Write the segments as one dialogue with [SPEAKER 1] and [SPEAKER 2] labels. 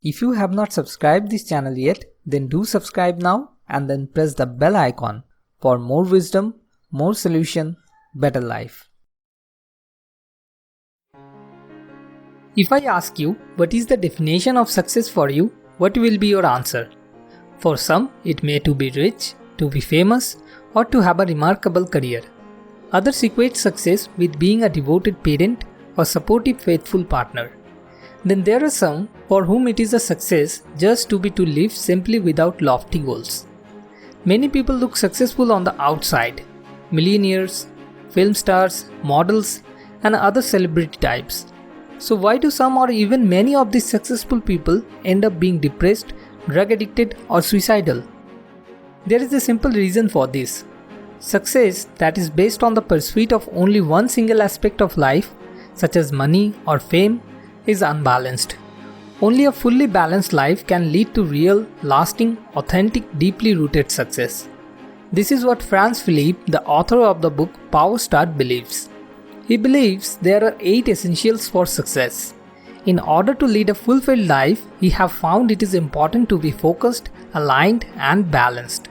[SPEAKER 1] If you have not subscribed this channel yet, then do subscribe now and then press the bell icon for more wisdom, more solution, better life. If I ask you what is the definition of success for you, what will be your answer? For some, it may to be rich, to be famous, or to have a remarkable career. Others equate success with being a devoted parent or supportive faithful partner. Then there are some for whom it is a success just to live simply without lofty goals. Many people look successful on the outside. Millionaires, film stars, models, and other celebrity types. So why do some or even many of these successful people end up being depressed, drug addicted, or suicidal? There is a simple reason for this. Success that is based on the pursuit of only one single aspect of life, such as money or fame, is unbalanced. Only a fully balanced life can lead to real, lasting, authentic, deeply rooted success. This is what Franz Philipp, the author of the book Power Start, believes. He believes there are 8 essentials for success. In order to lead a fulfilled life, he has found it is important to be focused, aligned, and balanced.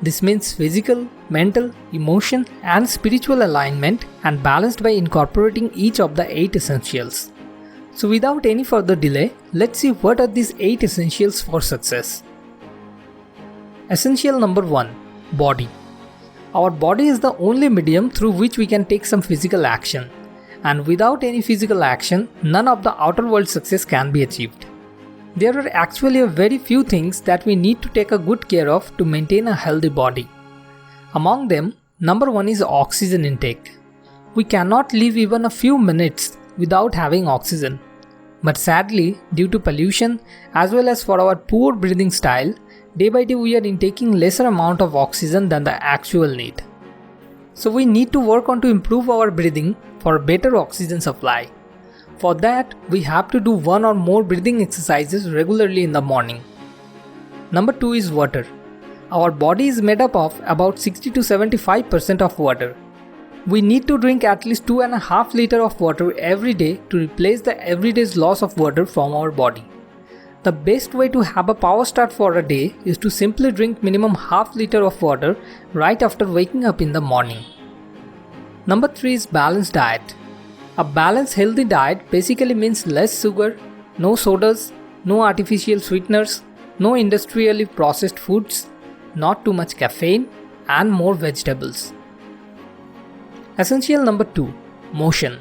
[SPEAKER 1] This means physical, mental, emotion, and spiritual alignment, and balanced by incorporating each of the 8 essentials. So without any further delay, let's see what are these 8 essentials for success. Essential number 1. Body. Our body is the only medium through which we can take some physical action. And without any physical action, none of the outer world success can be achieved. There are actually a very few things that we need to take a good care of to maintain a healthy body. Among them, number 1 is oxygen intake. We cannot live even a few minutes without having oxygen. But sadly, due to pollution as well as for our poor breathing style, day by day we are intaking lesser amount of oxygen than the actual need. So we need to work on to improve our breathing for better oxygen supply. For that, we have to do one or more breathing exercises regularly in the morning. Number 2 is water. Our body is made up of about 60 to 75% of water. We need to drink at least 2.5 liters of water every day to replace the everyday's loss of water from our body. The best way to have a power start for a day is to simply drink minimum half liter of water right after waking up in the morning. Number 3 is balanced diet. A balanced healthy diet basically means less sugar, no sodas, no artificial sweeteners, no industrially processed foods, not too much caffeine, and more vegetables. Essential number 2. Motion.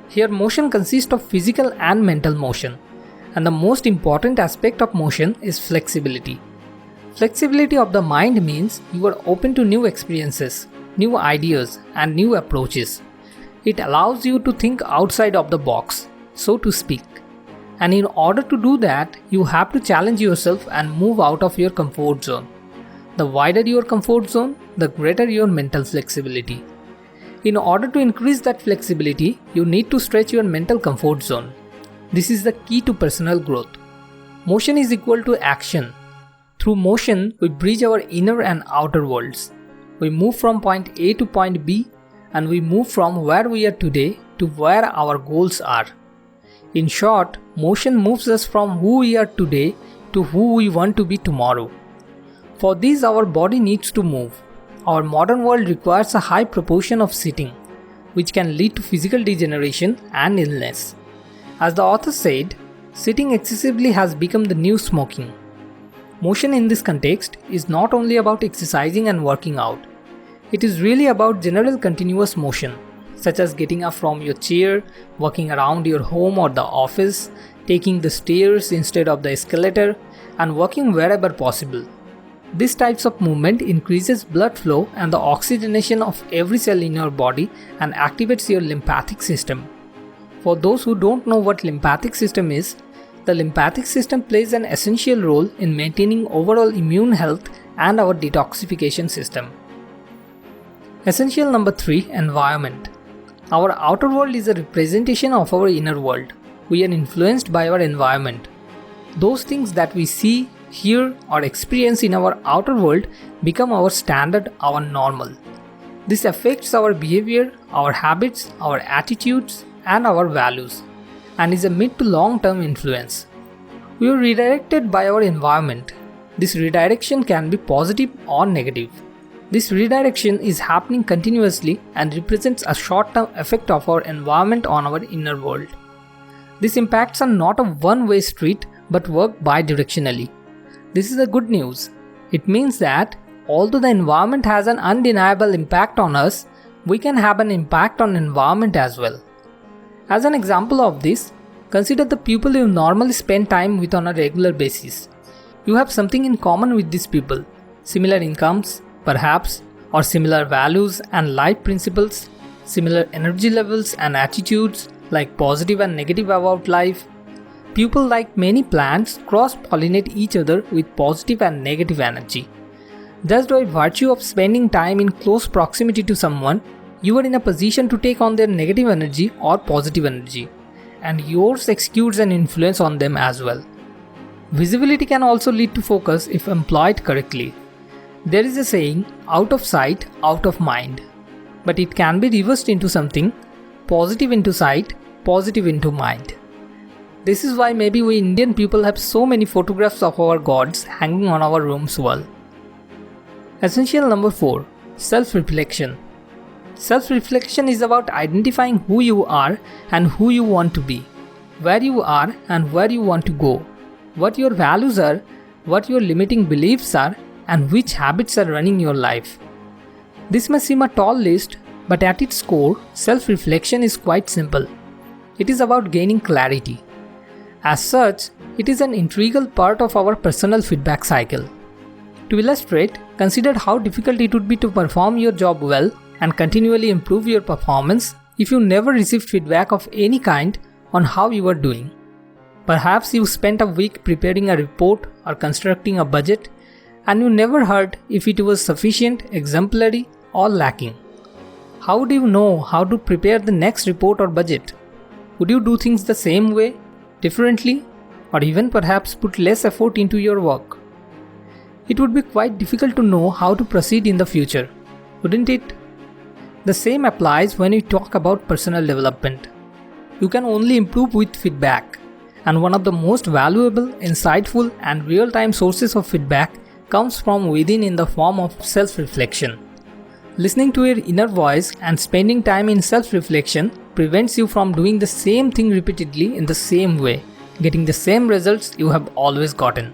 [SPEAKER 1] Here motion consists of physical and mental motion. And the most important aspect of motion is flexibility. Flexibility of the mind means you are open to new experiences, new ideas, and new approaches. It allows you to think outside of the box, so to speak. And in order to do that, you have to challenge yourself and move out of your comfort zone. The wider your comfort zone, the greater your mental flexibility. In order to increase that flexibility, you need to stretch your mental comfort zone. This is the key to personal growth. Motion is equal to action. Through motion, we bridge our inner and outer worlds. We move from point A to point B, and we move from where we are today to where our goals are. In short, motion moves us from who we are today to who we want to be tomorrow. For this, our body needs to move. Our modern world requires a high proportion of sitting, which can lead to physical degeneration and illness. As the author said, sitting excessively has become the new smoking. Motion in this context is not only about exercising and working out. It is really about general continuous motion, such as getting up from your chair, walking around your home or the office, taking the stairs instead of the escalator, and walking wherever possible. These types of movement increases blood flow and the oxygenation of every cell in your body and activates your lymphatic system. For those who don't know what lymphatic system is, the lymphatic system plays an essential role in maintaining overall immune health and our detoxification system. Essential number 3. Environment. Our outer world is a representation of our inner world. We are influenced by our environment. Those things that we see, hear, or experience in our outer world become our standard, our normal. This affects our behavior, our habits, our attitudes, and our values, and is a mid to long term influence. We are redirected by our environment. This redirection can be positive or negative. This redirection is happening continuously and represents a short-term effect of our environment on our inner world. These impacts are not a one-way street but work bidirectionally. This is the good news. It means that although the environment has an undeniable impact on us, we can have an impact on environment as well. As an example of this, consider the people you normally spend time with on a regular basis. You have something in common with these people, similar incomes, perhaps, or similar values and life principles, similar energy levels and attitudes like positive and negative about life. People, like many plants, cross-pollinate each other with positive and negative energy. Thus, by virtue of spending time in close proximity to someone, you are in a position to take on their negative energy or positive energy, and yours exudes an influence on them as well. Visibility can also lead to focus if employed correctly. There is a saying, out of sight, out of mind. But it can be reversed into something, positive into sight, positive into mind. This is why maybe we Indian people have so many photographs of our gods hanging on our room's wall. Essential number 4. Self-reflection. Self-reflection is about identifying who you are and who you want to be, where you are and where you want to go, what your values are, what your limiting beliefs are, and which habits are running your life. This may seem a tall list, but at its core, self-reflection is quite simple. It is about gaining clarity. As such, it is an integral part of our personal feedback cycle. To illustrate, consider how difficult it would be to perform your job well and continually improve your performance if you never received feedback of any kind on how you are doing. Perhaps you spent a week preparing a report or constructing a budget, and you never heard if it was sufficient, exemplary, or lacking. How would you know how to prepare the next report or budget? Would you do things the same way, differently, or even perhaps put less effort into your work? It would be quite difficult to know how to proceed in the future, wouldn't it? The same applies when we talk about personal development. You can only improve with feedback, and one of the most valuable, insightful, and real-time sources of feedback comes from within in the form of self-reflection. Listening to your inner voice and spending time in self-reflection prevents you from doing the same thing repeatedly in the same way, getting the same results you have always gotten,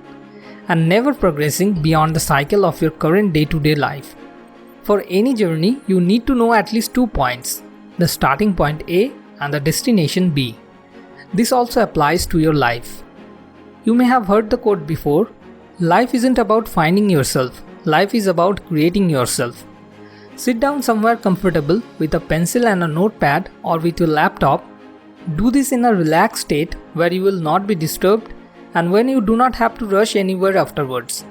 [SPEAKER 1] and never progressing beyond the cycle of your current day-to-day life. For any journey, you need to know at least 2 points, the starting point A and the destination B. This also applies to your life. You may have heard the quote before, life isn't about finding yourself, life is about creating yourself. Sit down somewhere comfortable with a pencil and a notepad or with your laptop. Do this in a relaxed state where you will not be disturbed and when you do not have to rush anywhere afterwards.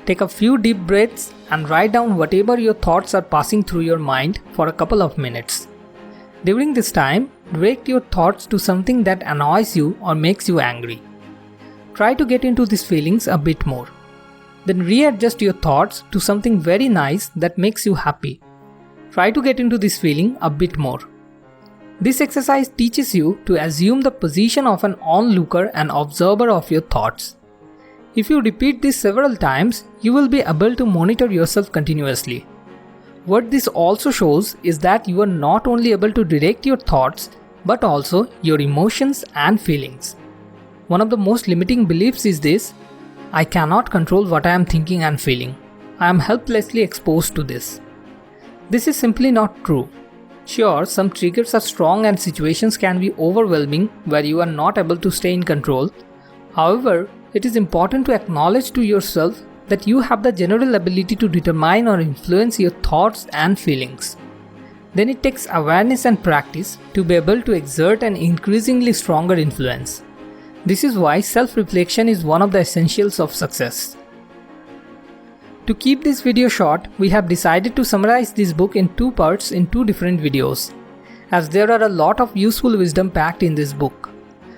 [SPEAKER 1] Take a few deep breaths and write down whatever your thoughts are passing through your mind for a couple of minutes. During this time, direct your thoughts to something that annoys you or makes you angry. Try to get into these feelings a bit more. Then readjust your thoughts to something very nice that makes you happy. Try to get into this feeling a bit more. This exercise teaches you to assume the position of an onlooker and observer of your thoughts. If you repeat this several times, you will be able to monitor yourself continuously. What this also shows is that you are not only able to direct your thoughts, but also your emotions and feelings. One of the most limiting beliefs is this: I cannot control what I am thinking and feeling. I am helplessly exposed to this. This is simply not true. Sure, some triggers are strong and situations can be overwhelming where you are not able to stay in control. However, it is important to acknowledge to yourself that you have the general ability to determine or influence your thoughts and feelings. Then it takes awareness and practice to be able to exert an increasingly stronger influence. This is why self-reflection is one of the essentials of success. To keep this video short, we have decided to summarize this book in 2 parts in 2 different videos, as there are a lot of useful wisdom packed in this book.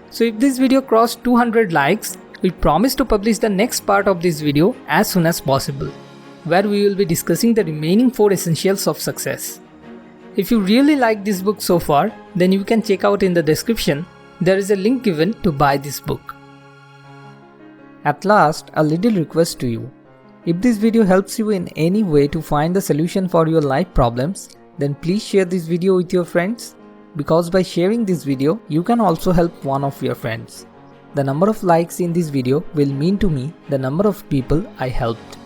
[SPEAKER 1] So if this video crossed 200 likes, we promise to publish the next part of this video as soon as possible, where we will be discussing the remaining 4 essentials of success. If you really like this book so far, then you can check out in the description. There is a link given to buy this book. At last, a little request to you. If this video helps you in any way to find the solution for your life problems, then please share this video with your friends, because by sharing this video, you can also help one of your friends. The number of likes in this video will mean to me the number of people I helped.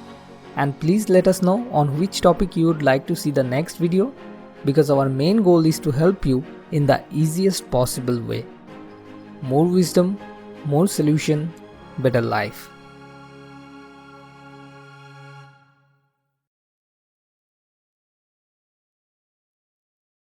[SPEAKER 1] And please let us know on which topic you would like to see the next video, because our main goal is to help you in the easiest possible way. More wisdom, more solution, better life.